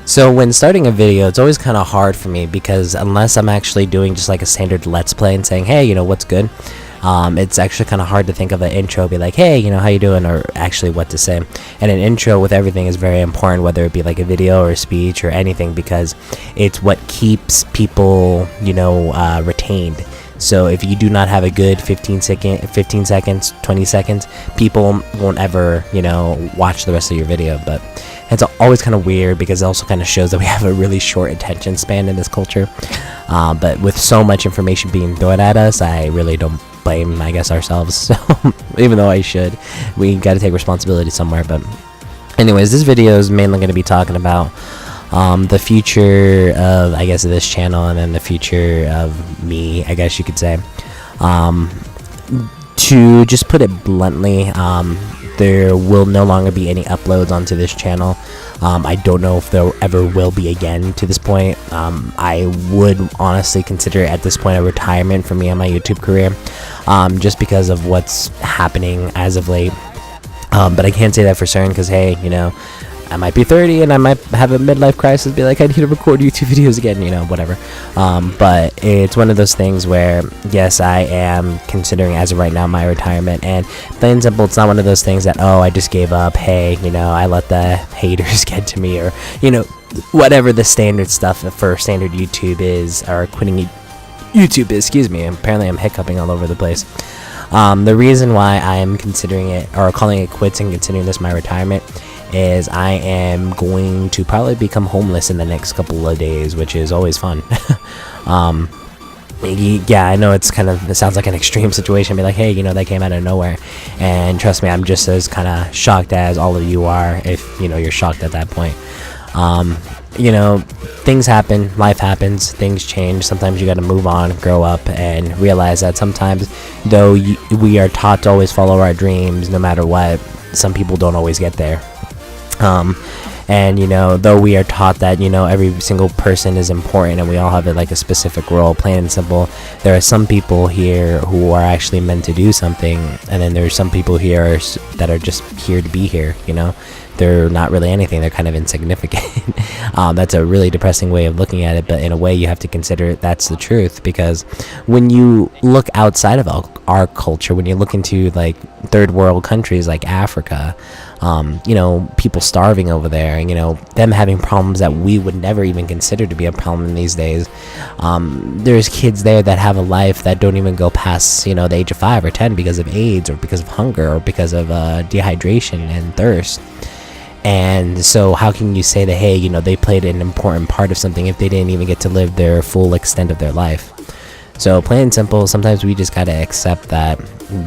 So when starting a video, it's always kind of hard for me because unless I'm actually doing just like a standard let's play and saying, hey, what's good, it's actually kind of hard to think of an intro, be like, hey, how you doing, or actually what to say. And an intro with everything is very important, whether it be like a video or a speech or anything, because it's what keeps people retained. So if you do not have a good 15 seconds, 20 seconds, people won't ever watch the rest of your video. But it's always kind of weird because it also kind of shows that we have a really short attention span in this culture. But with so much information being thrown at us, I really don't blame, I guess, ourselves. So even though I should, we got to take responsibility somewhere. But anyways, this video is mainly going to be talking about the future of, I guess, this channel, and then the future of me, I guess you could say. To just put it bluntly, there will no longer be any uploads onto this channel. I don't know if there ever will be again to this point. I would honestly consider it at this point a retirement for me on my YouTube career, just because of what's happening as of late. But I can't say that for certain because, hey, I might be 30 and I might have a midlife crisis, be like, I need to record YouTube videos again, whatever. But it's one of those things where, yes, I am considering as of right now my retirement, and plain and simple, it's not one of those things that, oh, I just gave up, hey, I let the haters get to me, or, whatever the standard stuff for standard YouTube is, or quitting YouTube is, excuse me, apparently I'm hiccuping all over the place. The reason why I am considering it, or calling it quits and considering this my retirement, is I am going to probably become homeless in the next couple of days, which is always fun. Yeah, I know it sounds like an extreme situation, be like, hey, that came out of nowhere, and trust me, I'm just as kind of shocked as all of you are, if you're shocked at that point. Things happen, life happens, things change. Sometimes you got to move on, grow up, and realize that sometimes, though we are taught to always follow our dreams no matter what, some people don't always get there. And though we are taught that every single person is important and we all have like a specific role, plain and simple, there are some people here who are actually meant to do something, and then there's some people here that are just here to be here. They're not really anything, they're kind of insignificant. That's a really depressing way of looking at it, but in a way you have to consider that's the truth, because when you look outside of our culture, when you look into like third world countries like Africa, people starving over there, them having problems that we would never even consider to be a problem these days. There's kids there that have a life that don't even go past the age of 5 or 10 because of AIDS, or because of hunger, or because of dehydration and thirst. And so how can you say that, hey, they played an important part of something if they didn't even get to live their full extent of their life? So plain and simple, sometimes we just gotta accept that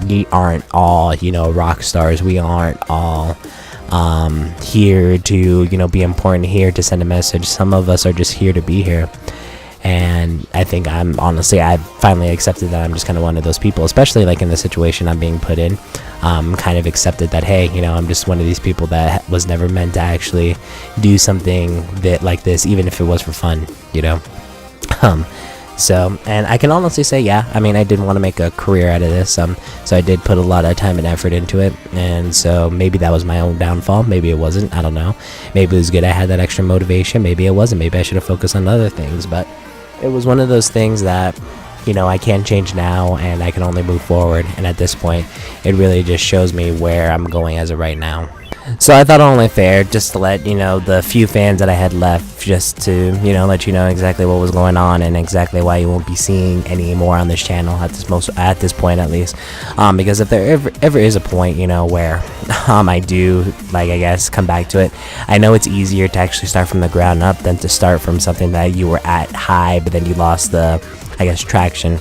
we aren't all rock stars. We aren't all here to be important, here to send a message. Some of us are just here to be here. And I think I've finally accepted that I'm just kind of one of those people, especially like in the situation I'm being put in. Kind of accepted that, hey, I'm just one of these people that was never meant to actually do something like this, even if it was for fun, So, and I can honestly say, yeah, I did want to make a career out of this, so I did put a lot of time and effort into it, and so maybe that was my own downfall, maybe it wasn't, I don't know, maybe it was good I had that extra motivation, maybe it wasn't, maybe I should have focused on other things, but it was one of those things that, I can't change now, and I can only move forward, and at this point, it really just shows me where I'm going as of right now. So I thought only fair just to let the few fans that I had left, just to let you know exactly what was going on and exactly why you won't be seeing any more on this channel at this point, at least, because if there ever is a point where I do, like, I guess, come back to it, I know it's easier to actually start from the ground up than to start from something that you were at high but then you lost the, I guess, traction.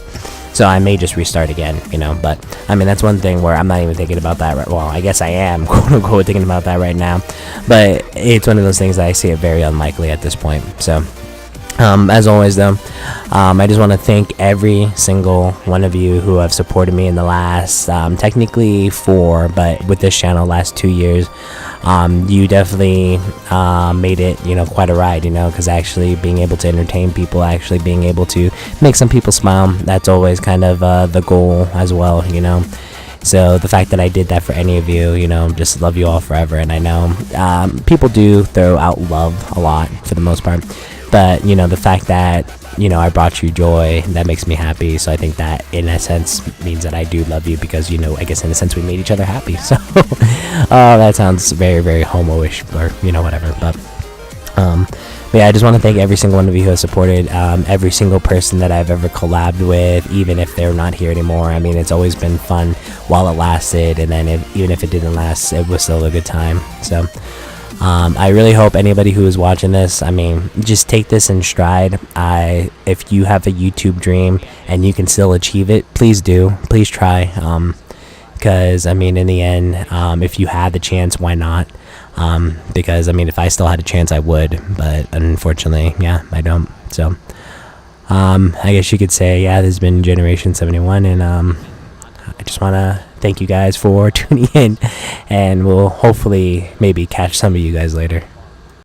So I may just restart again, but that's one thing where I'm not even thinking about that well, I guess I am, quote unquote, thinking about that right now, but it's one of those things that I see it very unlikely at this point. So as always, though, I just want to thank every single one of you who have supported me in the last, technically 4, but with this channel, last 2 years. You definitely made it, quite a ride, because actually being able to entertain people, actually being able to make some people smile, that's always kind of the goal as well, So the fact that I did that for any of you, just love you all forever. And I know people do throw out love a lot for the most part, but the fact that I brought you joy, that makes me happy. So I think that in a sense means that I do love you, because I guess in a sense we made each other happy. So that sounds very, very homo-ish, or whatever. But yeah, I just want to thank every single one of you who has supported, every single person that I've ever collabed with, even if they're not here anymore. I mean, it's always been fun while it lasted, and then even if it didn't last, it was still a good time. So I really hope anybody who is watching this, just take this in stride. If you have a YouTube dream and you can still achieve it, please do. Please try. Because, in the end, if you had the chance, why not? Because, if I still had a chance, I would. But unfortunately, yeah, I don't. So, I guess you could say, yeah, this has been Generation 71. And I just want to thank you guys for tuning in. And we'll hopefully maybe catch some of you guys later.